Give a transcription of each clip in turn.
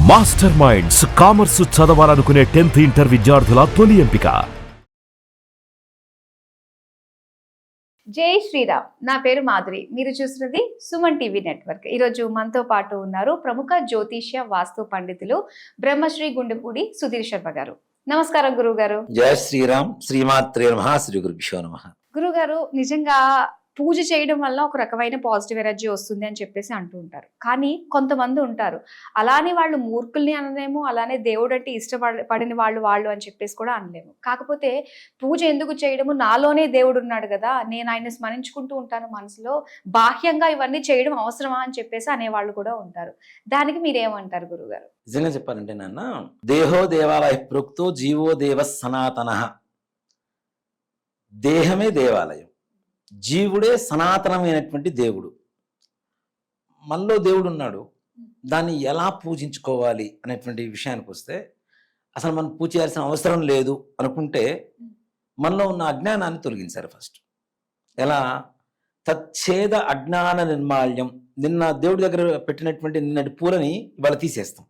Master minds commerce చదవాలనుకునే 10th inter విద్యార్థుల తొలి ఎంపిక. జై శ్రీరామ్. నా పేరు మాధురి. మీరు చూస్తున్నది సుమన్ టీవీ నెట్వర్క్. ఈరోజు మనతో పాటు ఉన్నారు ప్రముఖ జ్యోతిష్య వాస్తు పండితులు బ్రహ్మశ్రీ గుండెపూడి సుధీర్ శర్మ గారు. నమస్కారం గురువు గారు. జై శ్రీరామ్. శ్రీమాత్రే నమః. శ్రీ గురుభ్యో నమః. గురువు గారు, నిజంగా పూజ చేయడం వల్ల ఒక రకమైన పాజిటివ్ ఎనర్జీ వస్తుంది అని చెప్పేసి అంటూ ఉంటారు. కానీ కొంతమంది ఉంటారు, అలానే వాళ్ళు మూర్ఖుల్ని అనలేము, అలానే దేవుడు అంటే ఇష్టపడిన వాళ్ళు అని చెప్పేసి కూడా అనలేము. కాకపోతే పూజ ఎందుకు చేయడము, నాలోనే దేవుడు ఉన్నాడు కదా, నేను ఆయన స్మరించుకుంటూ ఉంటాను మనసులో, బాహ్యంగా ఇవన్నీ చేయడం అవసరమా అని చెప్పేసి అనేవాళ్ళు కూడా ఉంటారు. దానికి మీరేమంటారు గురుగారు? నిజంగా చెప్పాలంటే నాన్న, దేహో దేవాలయ ప్రోక్తో జీవో దేవ సనాతన. దేహమే దేవాలయం, జీవుడే సనాతనమైనటువంటి దేవుడు. మనలో దేవుడు ఉన్నాడు, దాన్ని ఎలా పూజించుకోవాలి అనేటువంటి విషయానికి వస్తే, అసలు మనం పూజ చేయాల్సిన అవసరం లేదు అనుకుంటే మనలో ఉన్న అజ్ఞానాన్ని తొలగించారు ఫస్ట్. ఎలా? తచ్ఛేద అజ్ఞాన నిర్మాల్యం. నిన్న దేవుడి దగ్గర పెట్టినటువంటి నిన్నటి పూలని ఇవాళ తీసేస్తాం,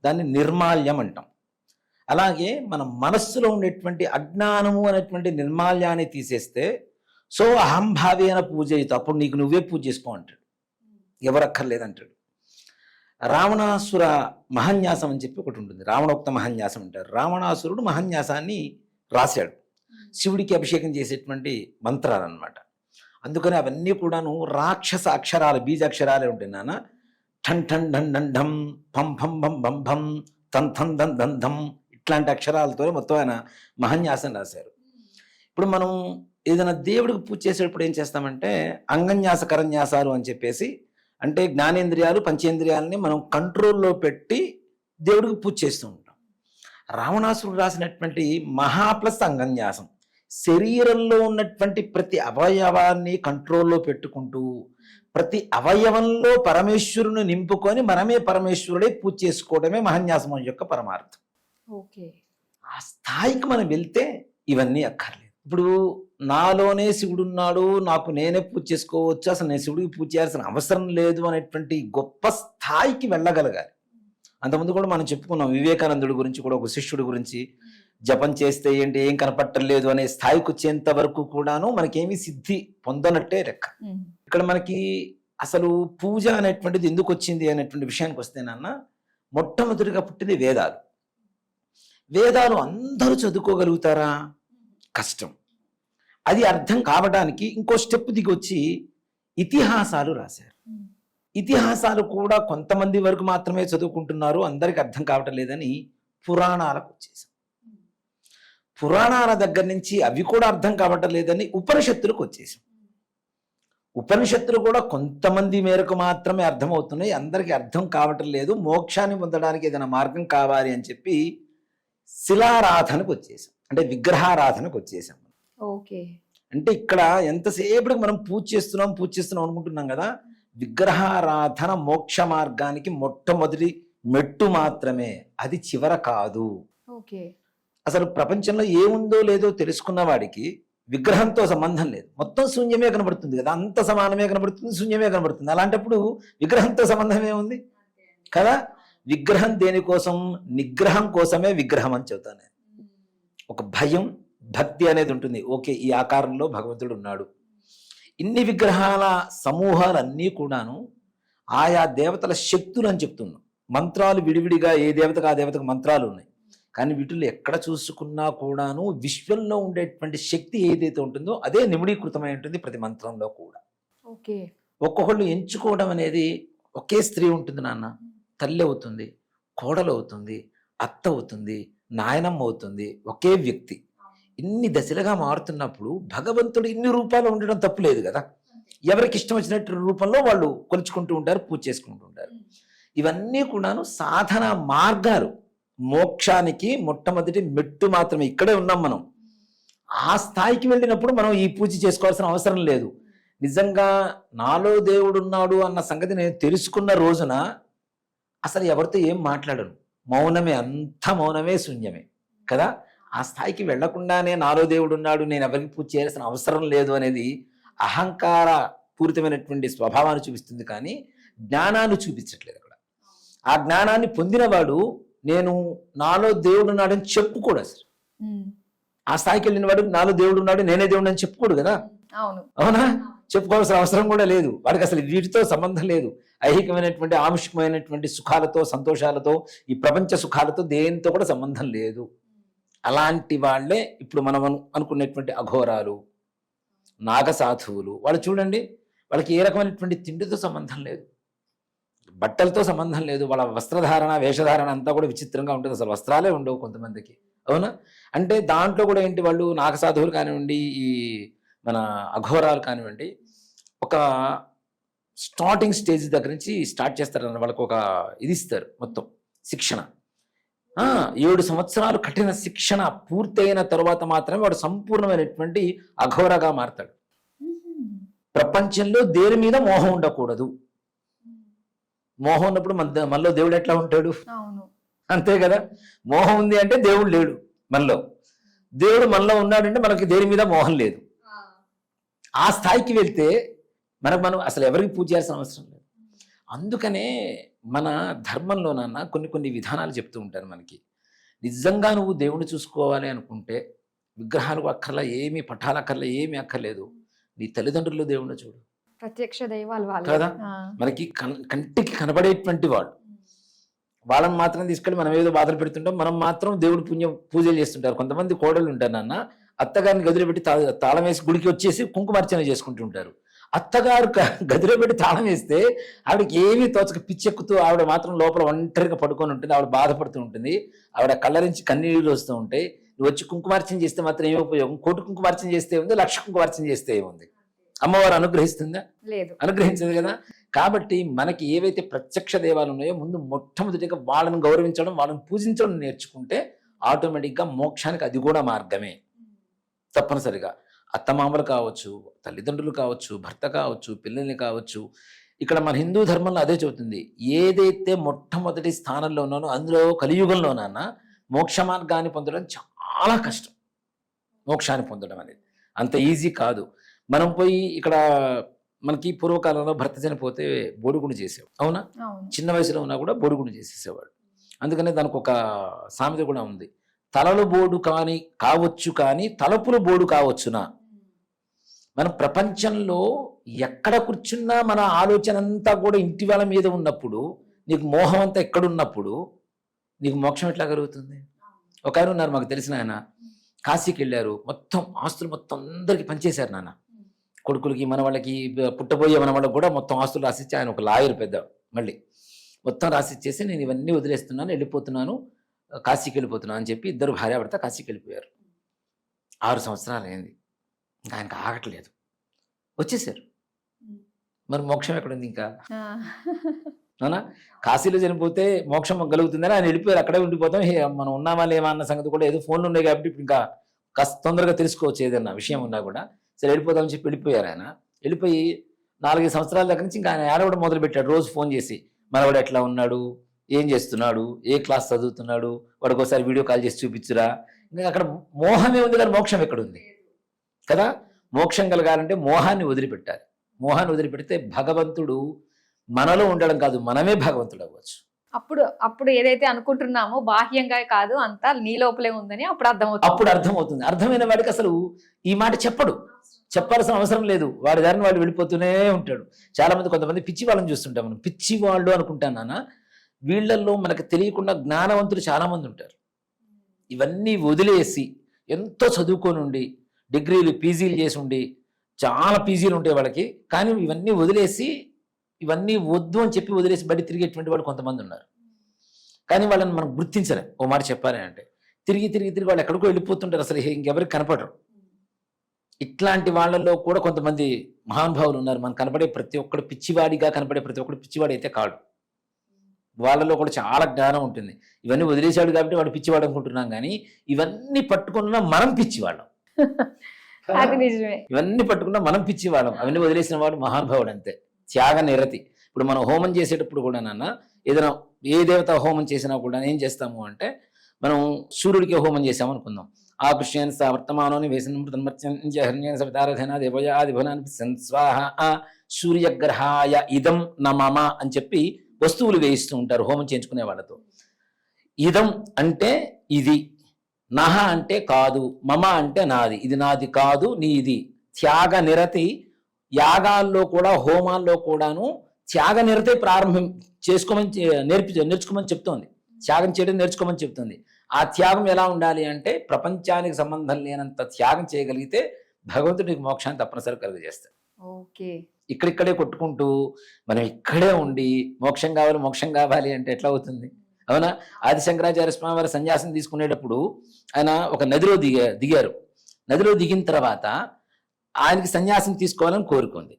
దాన్ని నిర్మాల్యం అంటాం. అలాగే మన మనస్సులో ఉండేటువంటి అజ్ఞానము అనేటువంటి నిర్మాల్యాన్ని తీసేస్తే, సో అహంభావేన పూజ అవుతావు, అప్పుడు నీకు నువ్వే పూజ చేసుకో అంటాడు, ఎవరక్కర్లేదంటాడు. రావణాసుర మహాన్యాసం అని చెప్పి ఒకటి ఉంటుంది, రావణోక్త మహాన్యాసం అంటారు. రావణాసురుడు మహాన్యాసాన్ని రాశాడు, శివుడికి అభిషేకం చేసేటువంటి మంత్రాలు అన్నమాట. అందుకని అవన్నీ కూడాను రాక్షస అక్షరాలు, బీజాక్షరాలే ఉంటాయి నాన్న. ఠన్ ఠన్ ఢన్ ఢన్ ఢం, భం భం భం భం భం, థన్ థన్ ధన్ ధన్ ధం, ఇట్లాంటి అక్షరాలతో మొత్తం ఆయన మహాన్యాసం రాశారు. ఇప్పుడు మనం ఏదైనా దేవుడికి పూజ చేసేటప్పుడు ఏం చేస్తామంటే, అంగన్యాస కరన్యాసాలు అని చెప్పేసి, అంటే జ్ఞానేంద్రియాలు పంచేంద్రియాలని మనం కంట్రోల్లో పెట్టి దేవుడికి పూజ చేస్తూ ఉంటాం. రావణాసురుడు రాసినటువంటి మహాప్లస్ అంగన్యాసం, శరీరంలో ఉన్నటువంటి ప్రతి అవయవాన్ని కంట్రోల్లో పెట్టుకుంటూ ప్రతి అవయవంలో పరమేశ్వరుని నింపుకొని మనమే పరమేశ్వరుడే పూజ చేసుకోవడమే మహాన్యాసం యొక్క పరమార్థం. ఓకే, ఆ స్థాయికి మనం వెళ్తే ఇవన్నీ అక్కర్లేదు. ఇప్పుడు నాలోనే శివుడు ఉన్నాడు, నాకు నేనే పూజ చేసుకోవచ్చు, అసలు నేను శివుడికి పూజ చేయాల్సిన అవసరం లేదు అనేటువంటి గొప్ప స్థాయికి వెళ్ళగలగాలి. అంతకుముందు కూడా మనం చెప్పుకున్నాం, వివేకానందుడి గురించి కూడా, ఒక శిష్యుడి గురించి, జపం చేస్తే ఏంటి ఏం కనపట్టలేదు అనే స్థాయికి వచ్చేంత వరకు కూడాను మనకేమీ సిద్ధి పొందనట్టే లెక్క. ఇక్కడ మనకి అసలు పూజ అనేటువంటిది ఎందుకు వచ్చింది అనేటువంటి విషయానికి వస్తేనన్నా, మొట్టమొదటిగా పుట్టింది వేదాలు. వేదాలు అందరూ చదువుకోగలుగుతారా? కష్టం. అది అర్థం కావడానికి ఇంకో స్టెప్ దిగి వచ్చి ఇతిహాసాలు రాశారు. ఇతిహాసాలు కూడా కొంతమంది వరకు మాత్రమే చదువుకుంటున్నారు, అందరికి అర్థం కావటం లేదని పురాణాలకు వచ్చేసాం. పురాణాల దగ్గర నుంచి అవి కూడా అర్థం కావటం లేదని ఉపనిషత్తులకు వచ్చేసాం. ఉపనిషత్తులు కూడా కొంతమంది మేరకు మాత్రమే అర్థమవుతున్నాయి, అందరికీ అర్థం కావటం లేదు. మోక్షాన్ని పొందడానికి ఏదైనా మార్గం కావాలి అని చెప్పి శిలారాధనకు వచ్చేసాం, అంటే విగ్రహారాధనకు వచ్చేసాం. ఓకే, అంటే ఇక్కడ ఎంతసేపటికి మనం పూజ చేస్తున్నాం అనుకుంటున్నాం కదా, విగ్రహారాధన మోక్ష మార్గానికి మొట్టమొదటి మెట్టు మాత్రమే, అది చివర కాదు. ఓకే, అసలు ప్రపంచంలో ఏముందో లేదో తెలుసుకున్న వాడికి విగ్రహంతో సంబంధం లేదు, మొత్తం శూన్యమే కనబడుతుంది కదా, అంత సమానమే కనబడుతుంది, శూన్యమే కనబడుతుంది. అలాంటప్పుడు విగ్రహంతో సంబంధం ఏముంది కదా? విగ్రహం దేనికోసం? నిగ్రహం కోసమే విగ్రహం అని చెబుతాను. ఒక భయం, భక్తి అనేది ఉంటుంది. ఓకే, ఈ ఆకారంలో భగవంతుడు ఉన్నాడు. ఇన్ని విగ్రహాల సమూహాలన్నీ కూడాను ఆయా దేవతల శక్తులు అని చెప్తున్నాం. మంత్రాలు విడివిడిగా ఏ దేవతకు ఆ దేవతకు మంత్రాలు ఉన్నాయి, కానీ వీటిల్లో ఎక్కడ చూసుకున్నా కూడాను విశ్వంలో ఉండేటువంటి శక్తి ఏదైతే ఉంటుందో అదే నిమిడీకృతమై ఉంటుంది ప్రతి మంత్రంలో కూడా. ఓకే, ఒక్కొక్కళ్ళు ఎంచుకోవడం అనేది, ఒకే స్త్రీ ఉంటుంది నాన్న, తల్లి అవుతుంది, కోడలు అవుతుంది, అత్త అవుతుంది, నాయనమ్మ అవుతుంది, ఒకే వ్యక్తి. ఇన్ని దశలుగా మారుతున్నప్పుడు భగవంతుడు ఇన్ని రూపాలు ఉండడం తప్పులేదు కదా. ఎవరికి ఇష్టం వచ్చినట్టు రూపంలో వాళ్ళు కొలుచుకుంటూ ఉంటారు, పూజ చేసుకుంటూ ఉంటారు. ఇవన్నీ కూడాను సాధన మార్గాలు, మోక్షానికి మొట్టమొదటి మెట్టు మాత్రమే. ఇక్కడే ఉన్నాం మనం. ఆ స్థాయికి వెళ్ళినప్పుడు మనం ఈ పూజ చేసుకోవాల్సిన అవసరం లేదు. నిజంగా నాలో దేవుడు ఉన్నాడు అన్న సంగతి నేను తెలుసుకున్న రోజున అసలు ఎవరితో ఏం మాట్లాడను, మౌనమే, అంత మౌనమే, శూన్యమే కదా. ఆ స్థాయికి వెళ్లకుండానే నాలో దేవుడు ఉన్నాడు, నేను ఎవరికి పూజ చేయాల్సిన అవసరం లేదు అనేది అహంకార పూరితమైనటువంటి స్వభావాన్ని చూపిస్తుంది, కానీ జ్ఞానాన్ని చూపించట్లేదు అక్కడ. ఆ జ్ఞానాన్ని పొందినవాడు నేను నాలో దేవుడు ఉన్నాడని చెప్పుకోడు అసలు. ఆ స్థాయికి వెళ్ళిన వాడు నాలో దేవుడు ఉన్నాడు, నేనే దేవుడు అని చెప్పుకోడు కదా. అవును, అవునా? చెప్పుకోవాల్సిన అవసరం కూడా లేదు వాడికి, అసలు వీటితో సంబంధం లేదు. ఐహికమైనటువంటి ఆముష్కమైనటువంటి సుఖాలతో, సంతోషాలతో, ఈ ప్రపంచ సుఖాలతో దేనితో కూడా సంబంధం లేదు. అలాంటి వాళ్ళే ఇప్పుడు మనం అనుకునేటువంటి అఘోరాలు, నాగసాధువులు. వాళ్ళు చూడండి, వాళ్ళకి ఏ రకమైనటువంటి తిండితో సంబంధం లేదు, బట్టలతో సంబంధం లేదు, వాళ్ళ వస్త్రధారణ, వేషధారణ అంతా కూడా విచిత్రంగా ఉంటుంది. అసలు వస్త్రాలే ఉండవు కొంతమందికి. అవునా? అంటే దాంట్లో కూడా ఏంటి, వాళ్ళు నాగసాధువులు కానివ్వండి, ఈ మన అఘోరాలు కానివ్వండి, ఒక స్టార్టింగ్ స్టేజ్ దగ్గర నుంచి స్టార్ట్ చేస్తారన్న వాళ్ళకి ఒక ఇది ఇస్తారు, మొత్తం శిక్షణ. 7 సంవత్సరాలు కఠిన శిక్షణ పూర్తయిన తర్వాత మాత్రమే వాడు సంపూర్ణమైనటువంటి అఘోరగా మారతాడు. ప్రపంచంలో దేని మీద మోహం ఉండకూడదు. మోహం ఉన్నప్పుడు మనలో దేవుడు ఎట్లా ఉంటాడు? అంతే కదా. మోహం ఉంది అంటే దేవుడు లేడు మనలో. దేవుడు మనలో ఉన్నాడంటే మనకి దేని మీద మోహం లేదు. ఆ స్థాయికి వెళ్తే మనం అసలు ఎవరికి పూజ చేయాల్సిన అవసరం లేదు. అందుకనే మన ధర్మంలోనన్న కొన్ని విధానాలు చెప్తూ ఉంటారు మనకి. నిజంగా నువ్వు దేవుణ్ణి చూసుకోవాలి అనుకుంటే విగ్రహాలకు అక్కర్లా, ఏమి పఠాలక్కర్లా, ఏమి అక్కర్లేదు, నీ తల్లిదండ్రులు దేవుణ్ణి చూడు. ప్రత్యక్ష దైవాలు కదా, మనకి కంటికి కనబడేటువంటి వాడు. వాళ్ళని మాత్రం తీసుకెళ్ళి మనం ఏదో బాధలు పెడుతుంటాం, మనం మాత్రం దేవుడు పూజలు చేస్తుంటారు. కొంతమంది కోడళ్ళు ఉంటారు నాన్న, అత్తగారిని గదిలో పెట్టి తాళం వేసి గుడికి వచ్చేసి కుంకుమార్చన చేసుకుంటూ ఉంటారు. అత్తగారు గదిలో పెట్టి తాళం వేస్తే ఆవిడకి ఏమీ తోచక పిచ్చెక్కుతూ ఆవిడ మాత్రం లోపల ఒంటరిగా పడుకొని ఉంటుంది. ఆవిడ బాధపడుతూ ఉంటుంది, ఆవిడ కళ్ళరించి కన్నీళ్ళు వస్తూ ఉంటాయి. నువ్వు వచ్చి కుంకుమార్చన చేస్తే మాత్రం ఏమి ఉపయోగం? 1,000 కుంకుమార్చన చేస్తే ఉంది, 1,00,000 కుంకుమార్చన చేస్తే ఏముంది? అమ్మవారు అనుగ్రహిస్తుందా? లేదు, అనుగ్రహించదు కదా. కాబట్టి మనకి ఏవైతే ప్రత్యక్ష దేవాలు ఉన్నాయో ముందు మొట్టమొదటిగా వాళ్ళని గౌరవించడం, వాళ్ళని పూజించడం నేర్చుకుంటే ఆటోమేటిక్గా మోక్షానికి అది కూడా మార్గమే. తప్పనిసరిగా అత్తమామలు కావచ్చు, తల్లిదండ్రులు కావచ్చు, భర్త కావచ్చు, పిల్లల్ని కావచ్చు. ఇక్కడ మన హిందూ ధర్మంలో అదే చెబుతుంది, ఏదైతే మొట్టమొదటి స్థానంలో ఉన్నానో అందులో కలియుగంలోనన్నా మోక్ష మార్గాన్ని పొందడం చాలా కష్టం. మోక్షాన్ని పొందడం అనేది అంత ఈజీ కాదు. మనం పోయి ఇక్కడ మనకి పూర్వకాలంలో భర్త చనిపోతే బోడిగుండు చేసేవాడు. అవునా? చిన్న వయసులో ఉన్నా కూడా బోడిగుండు చేసేసేవాడు. అందుకనే దానికి ఒక సామెత కూడా ఉంది, తలలు బోడు కావచ్చు కానీ తలపులు బోడు కావచ్చునా. మన ప్రపంచంలో ఎక్కడ కూర్చున్నా మన ఆలోచన అంతా కూడా ఇంటి వాళ్ళ మీద ఉన్నప్పుడు, నీకు మోహం అంతా ఎక్కడున్నప్పుడు నీకు మోక్షం ఎట్లా కలుగుతుంది? ఒక ఆయన ఉన్నారు మాకు తెలిసిన ఆయన, కాశీకి వెళ్ళారు, మొత్తం ఆస్తులు మొత్తం అందరికి పనిచేశారు నాన్న. కొడుకులకి, మన వాళ్ళకి, పుట్టబోయే మన వాళ్ళకి కూడా మొత్తం ఆస్తులు రాసిచ్చి, ఆయన ఒక లాయర్ పెద్ద, మళ్ళీ మొత్తం రాసిచ్చేసి నేను ఇవన్నీ వదిలేస్తున్నాను, వెళ్ళిపోతున్నాను, కాశీకి వెళ్ళిపోతున్నాను అని చెప్పి ఇద్దరు భార్యాభర్త కాశీకి వెళ్ళిపోయారు. 6 సంవత్సరాలు అయింది, ఇంకా ఆయనకు ఆగట్లేదు, వచ్చేసారు. మరి మోక్షం ఎక్కడుంది ఇంకా? అవునా? కాశీలో చనిపోతే మోక్షం కలుగుతుందని ఆయన వెళ్ళిపోయారు. అక్కడే ఉండిపోతాం, మనం ఉన్నామా లేమా అన్న సంగతి కూడా ఏదో ఫోన్లు ఉన్నాయి కాబట్టి ఇప్పుడు ఇంకా కాస్త తొందరగా తెలుసుకోవచ్చు ఏదన్నా విషయం ఉన్నా కూడా. సరే వెళ్ళిపోతామని చెప్పి వెళ్ళిపోయారు. ఆయన వెళ్ళిపోయి 4-5 సంవత్సరాల దగ్గర నుంచి ఇంకా ఆయన ఏడవడం మొదలుపెట్టాడు. రోజు ఫోన్ చేసి మనవాడు ఎట్లా ఉన్నాడు, ఏం చేస్తున్నాడు, ఏ క్లాస్ చదువుతున్నాడు, వాడికి ఒకసారి వీడియో కాల్ చేసి చూపించురా. ఇంకా అక్కడ మోహమే ఉంది కానీ మోక్షం ఎక్కడుంది కదా. మోక్షం కలగాలంటే మోహాన్ని వదిలిపెట్టాలి. మోహాన్ని వదిలిపెడితే భగవంతుడు మనలో ఉండడం కాదు, మనమే భగవంతుడు అవ్వచ్చు. అప్పుడు ఏదైతే అనుకుంటున్నామో బాహ్యంగా కాదు, అంతా నీ లోపలే ఉందని అప్పుడు అర్థమవుతుంది. అర్థమైన వాడికి అసలు ఈ మాట చెప్పాల్సిన అవసరం లేదు, వాడి దారిని వాడు వెళ్ళిపోతూనే ఉంటాడు. చాలా మంది, కొంతమంది పిచ్చి వాళ్ళని చూస్తుంటాం మనం, పిచ్చి వాళ్ళు అనుకుంటాను నాన్న. వీళ్ళల్లో మనకు తెలియకుండా జ్ఞానవంతులు చాలా మంది ఉంటారు. ఇవన్నీ వదిలేసి ఎంతో చదువుకొని ఉండి, డిగ్రీలు, పీజీలు చేసి ఉండి, చాలా పీజీలు ఉంటాయి వాళ్ళకి, కానీ ఇవన్నీ వదిలేసి, ఇవన్నీ వద్దు అని చెప్పి వదిలేసి బయట తిరిగేటువంటి వాళ్ళు కొంతమంది ఉన్నారు. కానీ వాళ్ళని మనం గుర్తించలేం. ఓ మాట చెప్పాలి అంటే తిరిగి వాళ్ళు ఎక్కడికో వెళ్ళిపోతుంటారు, అసలు ఇంకెవరికి కనపడరు. ఇట్లాంటి వాళ్ళలో కూడా కొంతమంది మహానుభావులు ఉన్నారు. మనకు కనపడే ప్రతి ఒక్కడు పిచ్చివాడిగా కనపడే ప్రతి ఒక్కడు పిచ్చివాడు అయితే కాడు. వాళ్ళలో కూడా చాలా జ్ఞానం ఉంటుంది. ఇవన్నీ వదిలేశాడు కాబట్టి వాడు పిచ్చివాడు అనుకుంటున్నాం, కానీ ఇవన్నీ పట్టుకున్న మనం పిచ్చివాళ్ళం. ఇవన్నీ పట్టుకున్న మనం పిచ్చివాళ్ళం, అవన్నీ వదిలేసిన వాడు మహానుభావుడు అంతే. త్యాగ నిరతి. ఇప్పుడు మనం హోమం చేసేటప్పుడు కూడా నాన్న, ఏదైనా ఏ దేవత హోమం చేసినా కూడా ఏం చేస్తాము అంటే, మనం సూర్యుడికి హోమం చేసాము అనుకుందాం. ఆ కృష్ణ వర్తమానోని వేసిన సవితారధన దేవయాదిభునాన్ని స్వాహ సూర్యగ్రహాయ ఇదం నమమ అని చెప్పి వస్తువులు వేయిస్తూ ఉంటారు హోమం చేయించుకునే వాళ్ళతో. ఇదం అంటే ఇది, నహ అంటే కాదు, మమ అంటే నాది, ఇది నాది కాదు నీది. త్యాగ నిరతి యాగాల్లో కూడా హోమాల్లో కూడాను త్యాగ నిరతే ప్రారంభం చేసుకోమని నేర్చుకోమని చెప్తోంది. త్యాగం చేయడం నేర్చుకోమని చెప్తుంది. ఆ త్యాగం ఎలా ఉండాలి అంటే ప్రపంచానికి సంబంధం లేనంత త్యాగం చేయగలిగితే భగవంతుడికి మోక్షాన్ని తప్పనిసరి కలుగజేస్తాడు. ఓకే. ఇక్కడిక్కడే కొట్టుకుంటూ మనం ఇక్కడే ఉండి మోక్షం కావాలి అంటే ఎట్లా అవుతుంది? అవునా? ఆది శంకరాచార్య స్వామి వారి సన్యాసం తీసుకునేటప్పుడు ఆయన ఒక నదిలో దిగారు. నదిలో దిగిన తర్వాత ఆయనకి సన్యాసం తీసుకోవాలని కోరుకుంది.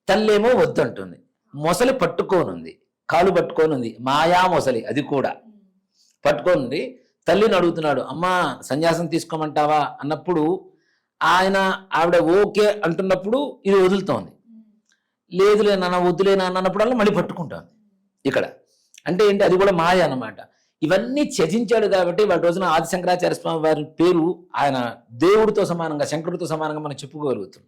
తల్లేమో వద్దంటుంది. మొసలి పట్టుకోనుంది, కాలు పట్టుకోనుంది, మాయా మొసలి అది కూడా పట్టుకోనుంది. తల్లిని అడుగుతున్నాడు, అమ్మా సన్యాసం తీసుకోమంటావా అన్నప్పుడు ఆవిడ ఓకే అంటున్నప్పుడు ఇది వదులుతోంది. లేదులే నాన్న వద్దులే నాన్న అన్నప్పుడల్లా మళ్ళీ పట్టుకుంటోంది. ఇక్కడ అంటే ఏంటి? అది కూడా మాయ అన్నమాట. ఇవన్నీ త్యజించాడు కాబట్టి వాటి రోజున ఆది శంకరాచార్య స్వామి వారి పేరు ఆయన దేవుడితో సమానంగా, శంకరుడితో సమానంగా మనం చెప్పుకోగలుగుతాం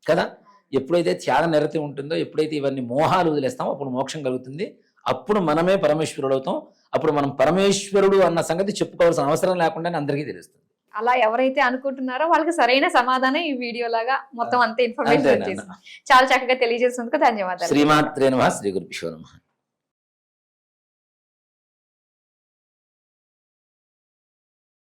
కదా. ఎప్పుడైతే త్యాగ నిరతి ఉంటుందో, ఎప్పుడైతే ఇవన్నీ మోహాలు వదిలేస్తామో అప్పుడు మోక్షం కలుగుతుంది. అప్పుడు మనమే పరమేశ్వరుడు అవుతాం. అప్పుడు మనం పరమేశ్వరుడు అన్న సంగతి చెప్పుకోవాల్సిన అవసరం లేకుండా అందరికీ తెలుస్తుంది. అలా ఎవరైతే అనుకుంటున్నారో వాళ్ళకి సరైన సమాధానం ఈ వీడియో లాగా మొత్తం అంతే ఇన్ఫర్మేషన్ వచ్చేసింది. చాలా చక్కగా తెలియజేసినందుకు ధన్యవాదాలు. శ్రీమాత్రే నమః. శ్రీ గురుభ్యో నమః.